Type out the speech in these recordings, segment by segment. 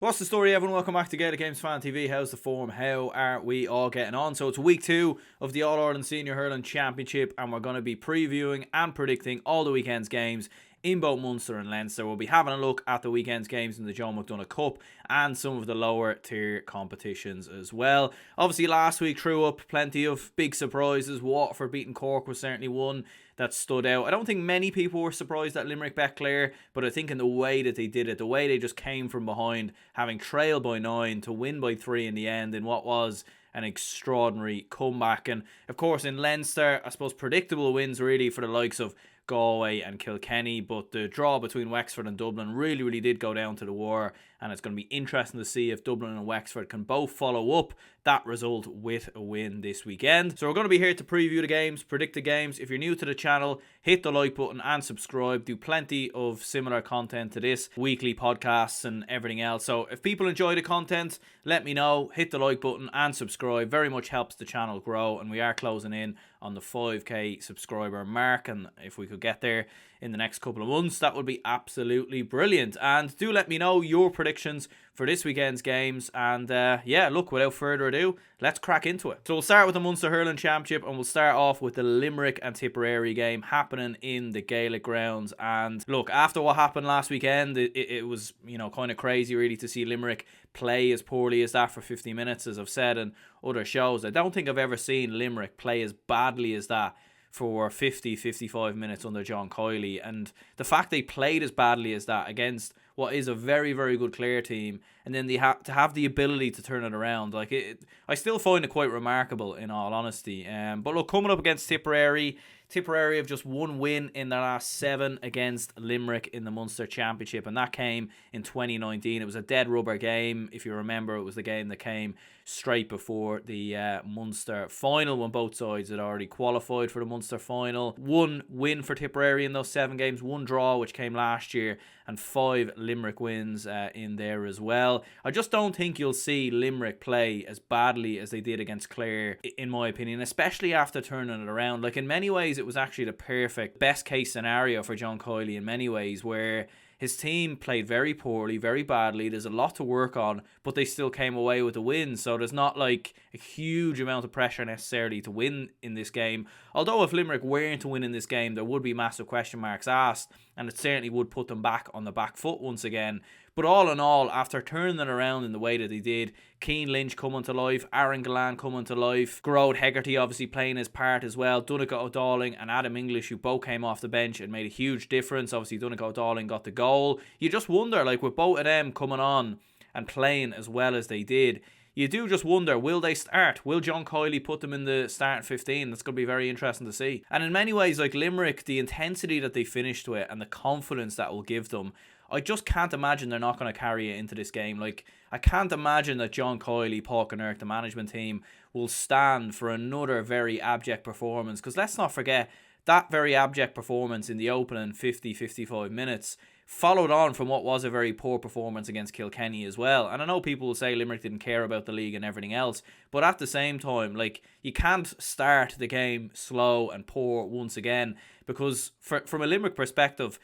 What's the story, everyone? Welcome back to gaelicfantv. How's the form? How are we all getting on? So it's week 2 of the All-Ireland Senior Hurling Championship, and we're going to be previewing and predicting all the weekend's games in both Munster and Leinster. We'll be having a look at the weekend's games in the John McDonagh Cup and some of the lower tier competitions as well. Obviously last week threw up plenty of big surprises. Waterford beating Cork was certainly one that stood out. I don't think many people were surprised at Limerick bet Clare, but I think in the way that they did it, the way they just came from behind, having trailed by 9 to win by 3 in the end in what was an extraordinary comeback. And of course in Leinster, I suppose predictable wins really for the likes of Galway and Kilkenny, but the draw between Wexford and Dublin really did go down to the wire, and it's going to be interesting to see if Dublin and Wexford can both follow up that result with a win this weekend. So we're going to be here to preview the games, predict the games. If you're new to the channel, hit the like button and subscribe. Do plenty of similar content to this, weekly podcasts and everything else. So if people enjoy the content, let me know. Hit the like button and subscribe. Very much helps the channel grow, and we are closing in on the 5k subscriber mark, and if we could get there in the next couple of months, that would be absolutely brilliant. And do let me know your predictions for this weekend's games. And yeah, look, without further ado, let's crack into it. So we'll start with the Munster Hurling Championship, and we'll start off with the Limerick and Tipperary game happening in the Gaelic grounds. And look, after what happened last weekend, it was, you know, kind of crazy really to see Limerick play as poorly as that for 50 minutes, as I've said in other shows. I don't think I've ever seen Limerick play as badly as that for 50-55 minutes under John Coyley. And the fact they played as badly as that against what is a very good Clare team, and then they to have the ability to turn it around, like I still find it quite remarkable, in all honesty. But look, coming up against Tipperary have just one win in their last 7 against Limerick in the Munster Championship, and that came in 2019. It was a dead rubber game. If you remember, it was the game that came straight before the Munster final, when both sides had already qualified for the Munster final. 1 win for Tipperary in those 7 games, 1 draw which came last year, and 5 Limerick wins in there as well. I just don't think you'll see Limerick play as badly as they did against Clare, in my opinion, especially after turning it around. Like, in many ways it was actually the perfect best case scenario for John Coyley in many ways, where his team played very poorly, very badly. There's a lot to work on, but they still came away with a win. So there's not like a huge amount of pressure necessarily to win in this game. Although if Limerick weren't to win in this game, there would be massive question marks asked, and it certainly would put them back on the back foot once again. But all in all, after turning it around in the way that they did, Cian Lynch coming to life, Aaron Gillan coming to life, Gearóid Hegarty obviously playing his part as well, Donncha O'Dowling and Adam English, who both came off the bench and made a huge difference. Obviously Donncha O'Dowling got the goal. You just wonder, like, with both of them coming on and playing as well as they did, you do just wonder, will they start? Will John Coyley put them in the starting 15? That's going to be very interesting to see. And in many ways, like Limerick, the intensity that they finished with and the confidence that will give them, I just can't imagine they're not going to carry it into this game. Like, I can't imagine that John Coyley, Paul Kinnerk, the management team, will stand for another very abject performance. Because let's not forget, that very abject performance in the opening 50-55 minutes followed on from what was a very poor performance against Kilkenny as well. And I know people will say Limerick didn't care about the league and everything else, but at the same time, like, you can't start the game slow and poor once again, because from a Limerick perspective,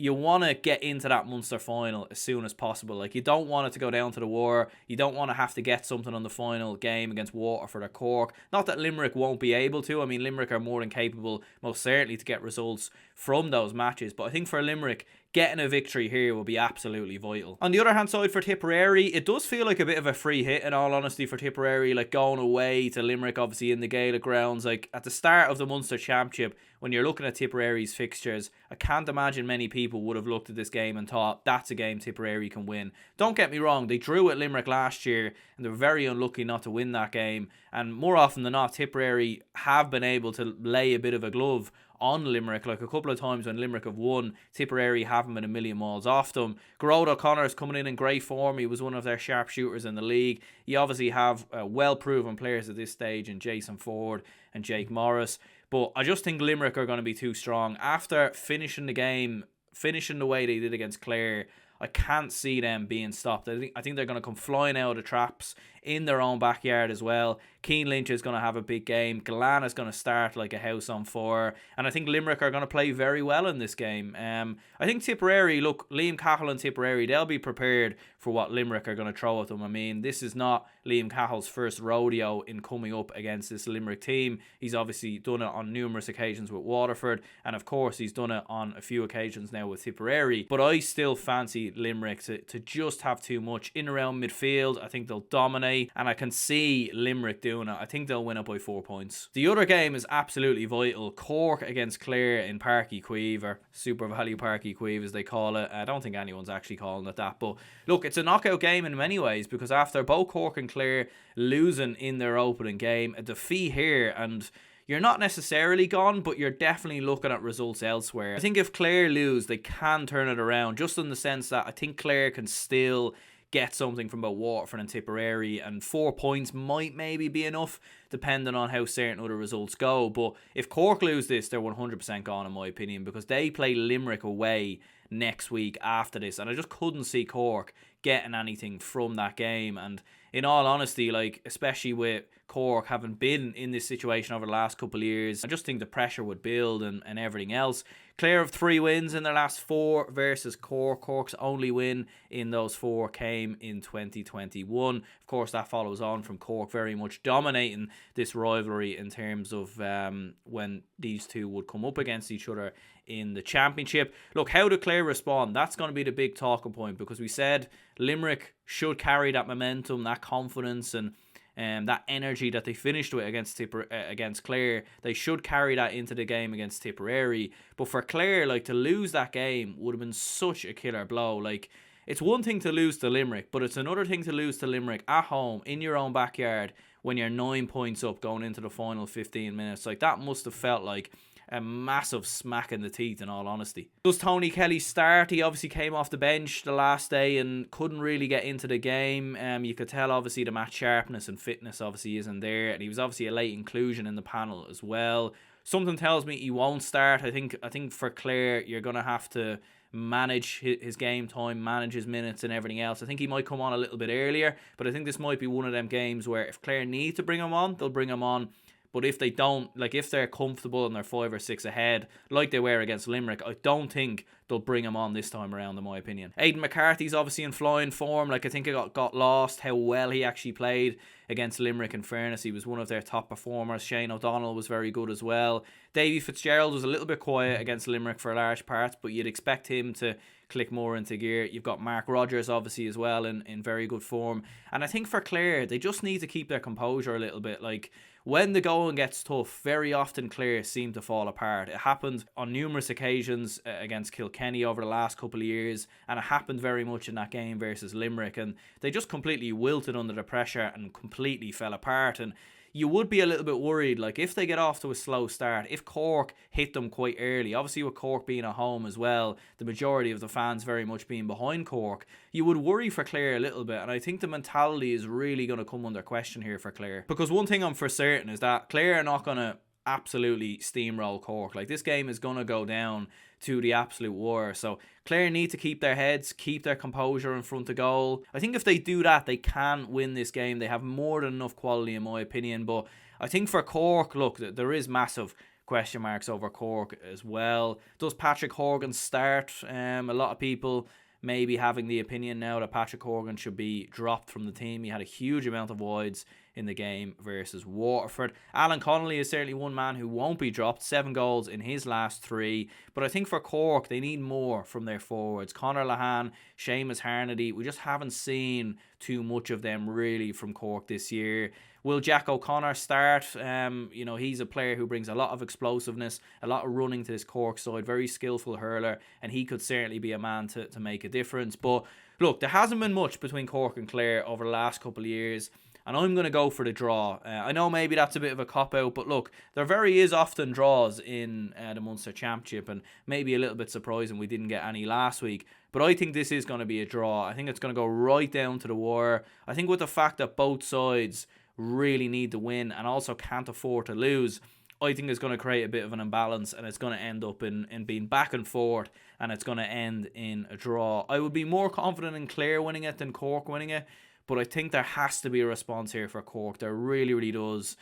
you want to get into that Munster final as soon as possible. Like, you don't want it to go down to the wire. You don't want to have to get something on the final game against Waterford or Cork. Not that Limerick won't be able to. I mean, Limerick are more than capable, most certainly, to get results from those matches. But I think for Limerick, getting a victory here will be absolutely vital. On the other hand side, for Tipperary, it does feel like a bit of a free hit, in all honesty, for Tipperary, like going away to Limerick, obviously in the Gaelic grounds. Like, at the start of the Munster Championship, when you're looking at Tipperary's fixtures, I can't imagine many people would have looked at this game and thought, that's a game Tipperary can win. Don't get me wrong, they drew at Limerick last year, and they were very unlucky not to win that game. And more often than not, Tipperary have been able to lay a bit of a glove on Limerick. Like, a couple of times when Limerick have won, Tipperary haven't been a million miles off them. Gearóid O'Connor's coming in great form. He was one of their sharpshooters in the league. You obviously have well-proven players at this stage in Jason Ford and Jake Morris. But I just think Limerick are going to be too strong. After finishing the game, finishing the way they did against Clare, I can't see them being stopped. I think they're going to come flying out of the traps in their own backyard as well. Keane Lynch is going to have a big game. Galan is going to start like a house on fire. And I think Limerick are going to play very well in this game. I think Tipperary, look, Liam Cahill and Tipperary, they'll be prepared for what Limerick are going to throw at them. I mean, this is not Liam Cahill's first rodeo in coming up against this Limerick team. He's obviously done it on numerous occasions with Waterford. And of course, he's done it on a few occasions now with Tipperary. But I still fancy Limerick to just have too much in around midfield. I think they'll dominate. And I can see Limerick doing it. I think they'll win it by 4 points. The other game is absolutely vital. Cork against Clare in Páirc Uí Chaoimh, or Super Value Páirc Uí Chaoimh as they call it. I don't think anyone's actually calling it that. But look, it's a knockout game in many ways, because after both Cork and Clare losing in their opening game, a defeat here, and you're not necessarily gone, but you're definitely looking at results elsewhere. I think if Clare lose, they can turn it around, just in the sense that I think Clare can still get something from both Waterford and Tipperary, and 4 points might maybe be enough depending on how certain other results go. But if Cork lose this, they're 100% gone in my opinion, because they play Limerick away next week after this, and I just couldn't see Cork getting anything from that game. And in all honesty, like, especially with Cork having been in this situation over the last couple of years, I just think the pressure would build and everything else. Clare have 3 wins in their last 4 versus Cork. Cork's only win in those 4 came in 2021. Of course, that follows on from Cork very much dominating this rivalry in terms of when these two would come up against each other in the championship. Look, how do Clare respond? That's going to be the big talking point, because we said Limerick should carry that momentum, that confidence, and that energy that they finished with against Clare. They should carry that into the game against Tipperary. But for Clare, like, to lose that game would have been such a killer blow. Like, it's one thing to lose to Limerick, but it's another thing to lose to Limerick at home in your own backyard when you're 9 points up going into the final 15 minutes. Like, that must have felt like a massive smack in the teeth, in all honesty. Does Tony Kelly start? He obviously came off the bench the last day and couldn't really get into the game. You could tell obviously the match sharpness and fitness obviously isn't there, and he was obviously a late inclusion in the panel as well. Something tells me he won't start. I think for Clare, you're going to have to manage his game time, manage his minutes and everything else. I think he might come on a little bit earlier, but I think this might be one of them games where if Clare need to bring him on, they'll bring him on. But if they don't, like, if they're comfortable and they're 5 or 6 ahead, like they were against Limerick, I don't think they'll bring him on this time around, in my opinion. Aidan McCarthy's obviously in flying form. Like, I think it got lost how well he actually played against Limerick. In fairness, he was one of their top performers. Shane O'Donnell was very good as well. Davy Fitzgerald was a little bit quiet against Limerick for large parts, but you'd expect him to click more into gear. You've got Mark Rogers obviously as well in very good form. And I think for Clare, they just need to keep their composure a little bit. Like, when the going gets tough, very often Clare seem to fall apart. It happened on numerous occasions against Kilkenny over the last couple of years, and it happened very much in that game versus Limerick, and they just completely wilted under the pressure and completely fell apart. And you would be a little bit worried, like, if they get off to a slow start, if Cork hit them quite early, obviously with Cork being at home as well, the majority of the fans very much being behind Cork, you would worry for Clare a little bit. And I think the mentality is really going to come under question here for Clare, because one thing I'm for certain is that Clare are not going to absolutely steamroll Cork. Like, this game is going to go down to the absolute wire. So Clare need to keep their heads, keep their composure in front of goal. I think if they do that, they can win this game. They have more than enough quality, in my opinion. But I think for Cork, look, there is massive question marks over Cork as well. Does Patrick Horgan start? A lot of people maybe having the opinion now that Patrick Horgan should be dropped from the team. He had a huge amount of wides in the game versus Waterford. Alan Connolly is certainly one man who won't be dropped. 7 goals in his last 3. But I think for Cork, they need more from their forwards. Conor Lahan, Seamus Harnedy, we just haven't seen too much of them really from Cork this year. Will Jack O'Connor start? He's a player who brings a lot of explosiveness, a lot of running to this Cork side, very skillful hurler, and he could certainly be a man to make a difference. But look, there hasn't been much between Cork and Clare over the last couple of years, and I'm going to go for the draw. I know maybe that's a bit of a cop-out, but look, there very is often draws in the Munster Championship, and maybe a little bit surprising we didn't get any last week. But I think this is going to be a draw. I think it's going to go right down to the wire. I think with the fact that both sides really need to win and also can't afford to lose, I think it's going to create a bit of an imbalance, and it's going to end up in being back and forth, and it's going to end in a draw. I would be more confident in Clare winning it than Cork winning it, but I think there has to be a response here for Cork. There really, really does.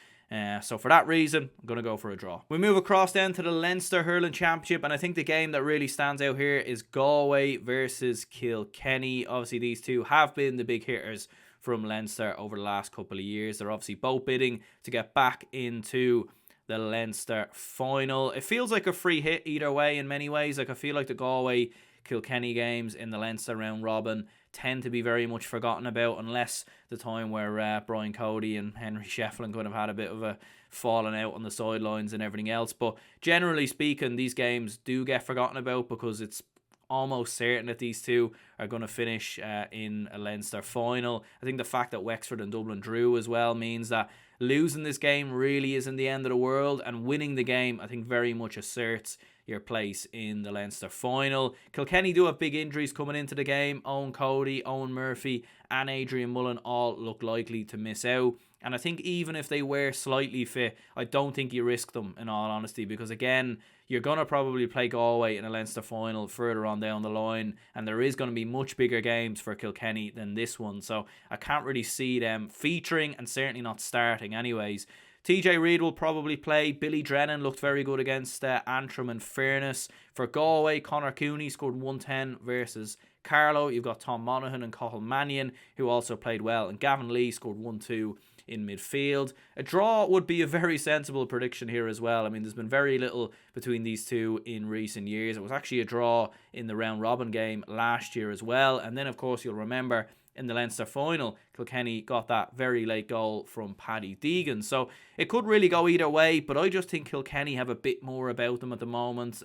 So for that reason, I'm going to go for a draw. We move across then to the Leinster Hurling Championship, and I think the game that really stands out here is Galway versus Kilkenny. Obviously, these two have been the big hitters from Leinster over the last couple of years. They're obviously both bidding to get back into the Leinster final. It feels like a free hit either way in many ways. Like, I feel like the Galway Kilkenny games in the Leinster round robin tend to be very much forgotten about, unless the time where Brian Cody and Henry Shefflin could have had a bit of a falling out on the sidelines and everything else. But generally speaking, these games do get forgotten about because it's almost certain that these two are going to finish in a Leinster final. I think the fact that Wexford and Dublin drew as well means that losing this game really isn't the end of the world, and winning the game I think very much asserts your place in the Leinster final. Kilkenny do have big injuries coming into the game. Owen Cody, Owen Murphy and Adrian Mullen all look likely to miss out. And I think even if they were slightly fit, I don't think you risk them, in all honesty, because again, you're going to probably play Galway in a Leinster final further on down the line, and there is going to be much bigger games for Kilkenny than this one. So I can't really see them featuring, and certainly not starting anyways. TJ Reid will probably play. Billy Drennan looked very good against Antrim in fairness. For Galway, Conor Cooney scored 110 versus Carlow. You've got Tom Monaghan and Cathal Mannion, who also played well. And Gavin Lee scored 1-2 in midfield. A draw would be a very sensible prediction here as well. I mean, there's been very little between these two in recent years. It was actually a draw in the round robin game last year as well. And then, of course, you'll remember in the Leinster final, Kilkenny got that very late goal from Paddy Deegan. So it could really go either way, but I just think Kilkenny have a bit more about them at the moment.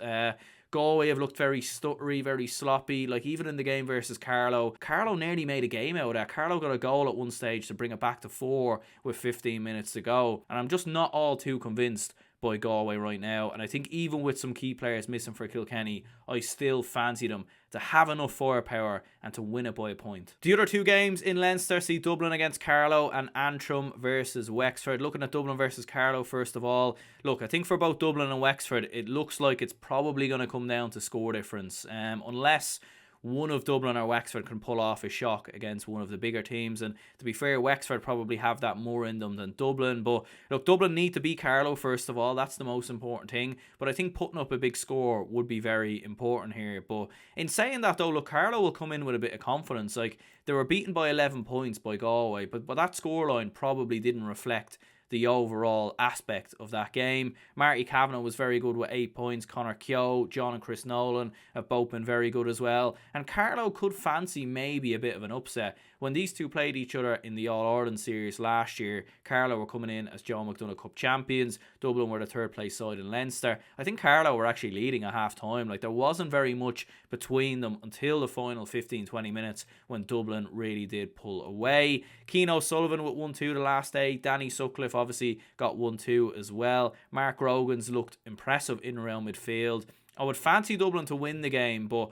Galway have looked very stuttery, very sloppy. Like, even in the game versus Carlow nearly made a game out of that. Carlow got a goal at one stage to bring it back to 4 with 15 minutes to go. And I'm just not all too convinced by Galway right now. And I think even with some key players missing for Kilkenny, I still fancy them to have enough firepower and to win it by a point. The other two games in Leinster see Dublin against Carlow and Antrim versus Wexford. Looking at Dublin versus Carlow first of all, look, I think for both Dublin and Wexford, it looks like it's probably going to come down to score difference. Unless one of Dublin or Wexford can pull off a shock against one of the bigger teams. And to be fair, Wexford probably have that more in them than Dublin. But look, Dublin need to beat Carlow first of all. That's the most important thing. But I think putting up a big score would be very important here. But in saying that though, look, Carlow will come in with a bit of confidence. Like, they were beaten by 11 points by Galway, but that scoreline probably didn't reflect the overall aspect of that game. Marty Kavanagh was very good with 8 points. Conor Keogh, John and Chris Nolan have both been very good as well. And Carlow could fancy maybe a bit of an upset. When these two played each other in the All-Ireland series last year, Carlow were coming in as Joe McDonagh Cup champions. Dublin were the third place side in Leinster. I think Carlow were actually leading at half time. Like, there wasn't very much between them until the final 15-20 minutes when Dublin really did pull away. Keane O'Sullivan with 1-2 the last day. Danny Sutcliffe obviously got 1-2 as well. Mark Rogans looked impressive in around midfield. I would fancy Dublin to win the game, but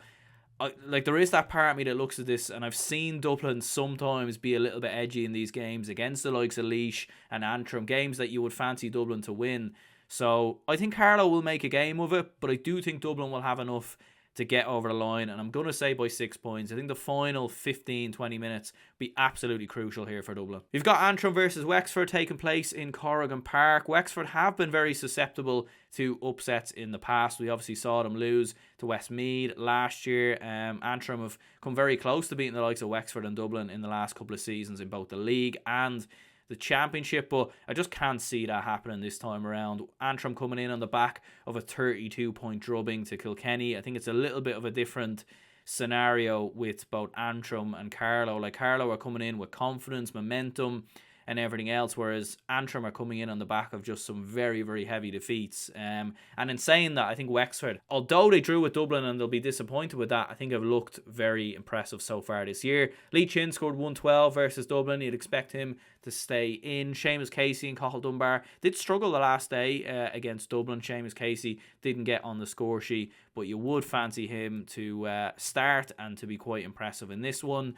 there is that part of me that looks at this, and I've seen Dublin sometimes be a little bit edgy in these games against the likes of Laois and Antrim, games that you would fancy Dublin to win. So I think Carlow will make a game of it, but I do think Dublin will have enough to get over the line, and I'm going to say by 6 points. I think the final 15-20 minutes be absolutely crucial here for Dublin. You've got Antrim versus Wexford taking place in Corrigan Park. Wexford have been very susceptible to upsets in the past. We obviously saw them lose to Westmeath last year. Antrim have come very close to beating the likes of Wexford and Dublin in the last couple of seasons in both the league and the championship, but I just can't see that happening this time around. Antrim coming in on the back of a 32-point drubbing to Kilkenny. I think it's a little bit of a different scenario with both Antrim and Carlow. Like, Carlow are coming in with confidence, momentum and everything else, whereas Antrim are coming in on the back of just some very, very heavy defeats. And in saying that, I think Wexford, although they drew with Dublin and they'll be disappointed with that, I think have looked very impressive so far this year. Lee Chin scored 112 versus Dublin. You'd expect him to stay in. Seamus Casey and Cathal Dunbar did struggle the last day against Dublin. Seamus Casey didn't get on the score sheet, but you would fancy him to start and to be quite impressive in this one.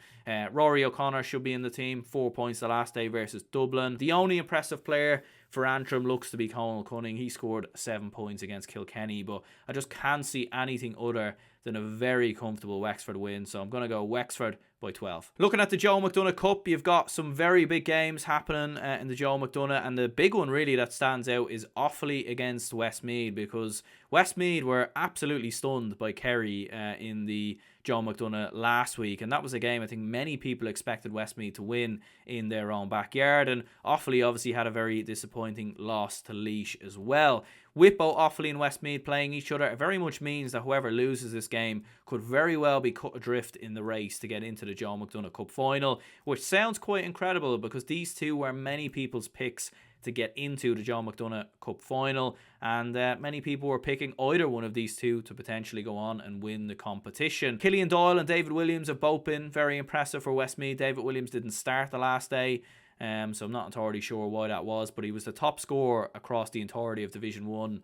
Rory O'Connor should be in the team. 4 points the last day versus Dublin. The only impressive player for Antrim looks to be Conal Cunning. He scored 7 points against Kilkenny, but I just can't see anything other than a very comfortable Wexford win. So I'm going to go Wexford by 12. Looking at the Joe McDonagh Cup, you've got some very big games happening in the Joe McDonagh, and the big one really that stands out is Offaly against Westmeath, because Westmeath were absolutely stunned by Kerry in the Joe McDonagh last week, and that was a game I think many people expected Westmeath to win in their own backyard, and Offaly obviously had a very disappointing loss to Laois as well. With both Offaly and Westmeath playing each other, it very much means that whoever loses this game could very well be cut adrift in the race to get into the Joe McDonagh Cup final, which sounds quite incredible because these two were many people's picks to get into the Joe McDonagh Cup final, and many people were picking either one of these two to potentially go on and win the competition. Killian Doyle and David Williams have both been very impressive for Westmeath. David Williams didn't start the last day, so I'm not entirely sure why that was, but he was the top scorer across the entirety of Division 1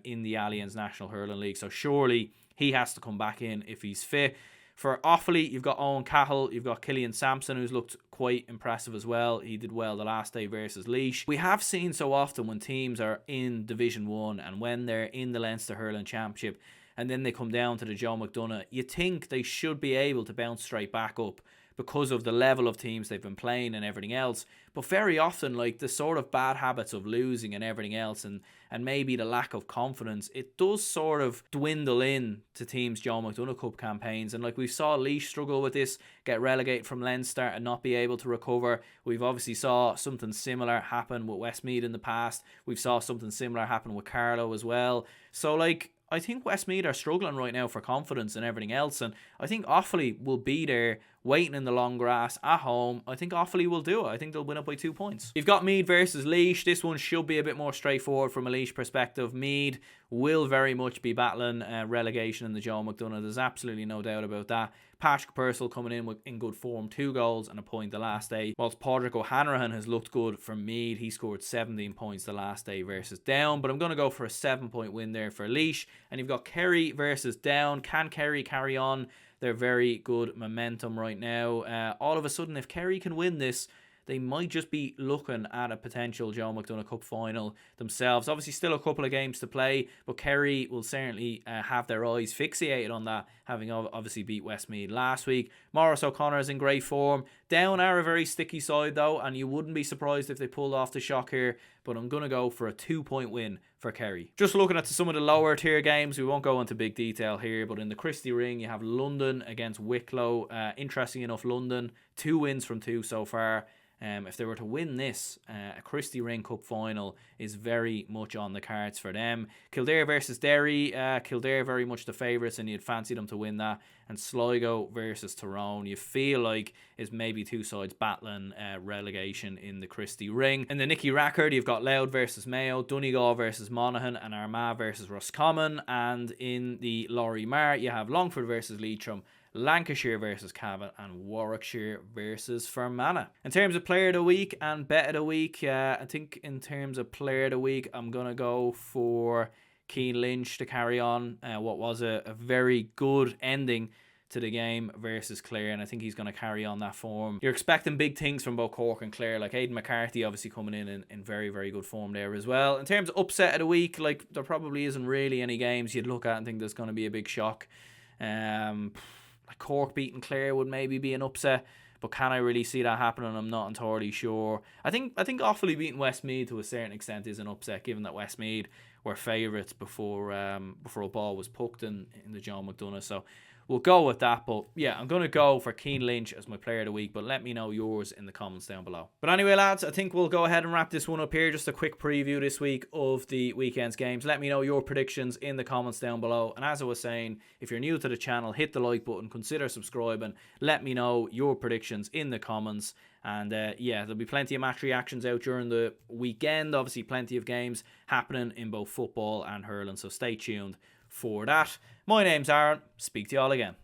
in the Allianz National Hurling League, so surely he has to come back in if he's fit. For Offaly, you've got Owen Cahill, you've got Killian Sampson, who's looked quite impressive as well. He did well the last day versus Laois. We have seen so often when teams are in Division 1 and when they're in the Leinster Hurling Championship and then they come down to the Joe McDonagh, you think they should be able to bounce straight back up because of the level of teams they've been playing and everything else. But very often, like, the sort of bad habits of losing and everything else, and maybe the lack of confidence, it does sort of dwindle in to teams' Joe McDonagh Cup campaigns. And like we saw Laois struggle with this, get relegated from Leinster and not be able to recover. We've obviously saw something similar happen with Westmeath in the past. We've saw something similar happen with Carlow as well. So like, I think Westmeath are struggling right now for confidence and everything else, and I think Offaly will be there waiting in the long grass at home. I think Offaly will do it. I think they'll win up by 2 points. You've got Meath versus Laois. This one should be a bit more straightforward from a Laois perspective. Meath will very much be battling relegation in the Joe McDonagh. There's absolutely no doubt about that. Patrick Purcell coming in good form, 2 goals and a point the last day, whilst Padraig O'Hanrahan has looked good for Meath. He scored 17 points the last day versus Down, but I'm going to go for a 7-point win there for Laois. And you've got Kerry versus Down. Can Kerry carry on their very good momentum right now? All of a sudden, if Kerry can win this, they might just be looking at a potential Joe McDonagh Cup final themselves. Obviously, still a couple of games to play, but Kerry will certainly have their eyes fixated on that, having obviously beat Westmeath last week. Maurice O'Connor is in great form. Down are a very sticky side, though, and you wouldn't be surprised if they pulled off the shock here, but I'm going to go for a 2-point win for Kerry. Just looking at some of the lower tier games, we won't go into big detail here, but in the Christie Ring, you have London against Wicklow. Interesting enough, London, 2 wins from 2 so far. If they were to win this, a Christie Ring Cup final is very much on the cards for them. Kildare versus Derry. Kildare very much the favourites, and you'd fancy them to win that. And Sligo versus Tyrone. You feel like is maybe 2 sides battling relegation in the Christie Ring. In the Nicky Rackard, you've got Louth versus Mayo, Donegal versus Monaghan, and Armagh versus Roscommon. And in the Laurie Mar, you have Longford versus Leitrim, Lancashire versus Cavan, and Warwickshire versus Fermanagh. In terms of player of the week and bet of the week, I think in terms of player of the week, I'm going to go for Cian Lynch to carry on what was a very good ending to the game versus Clare, and I think he's going to carry on that form. You're expecting big things from both Cork and Clare, like Aidan McCarthy obviously coming in very, very good form there as well. In terms of upset of the week, like, there probably isn't really any games you'd look at and think there's going to be a big shock. Like Cork beating Clare would maybe be an upset, but can I really see that happening? I'm not entirely sure. I think Offaly beating Westmeath to a certain extent is an upset, given that Westmeath were favourites before a ball was pucked in the Joe McDonagh. So we'll go with that. But yeah, I'm going to go for Cian Lynch as my player of the week, but let me know yours in the comments down below. But anyway, lads, I think we'll go ahead and wrap this one up here. Just a quick preview this week of the weekend's games. Let me know your predictions in the comments down below. And as I was saying, if you're new to the channel, hit the like button, consider subscribing. Let me know your predictions in the comments. And yeah, there'll be plenty of match reactions out during the weekend. Obviously, plenty of games happening in both football and hurling, so stay tuned for that. My name's Aaron. Speak to you all again.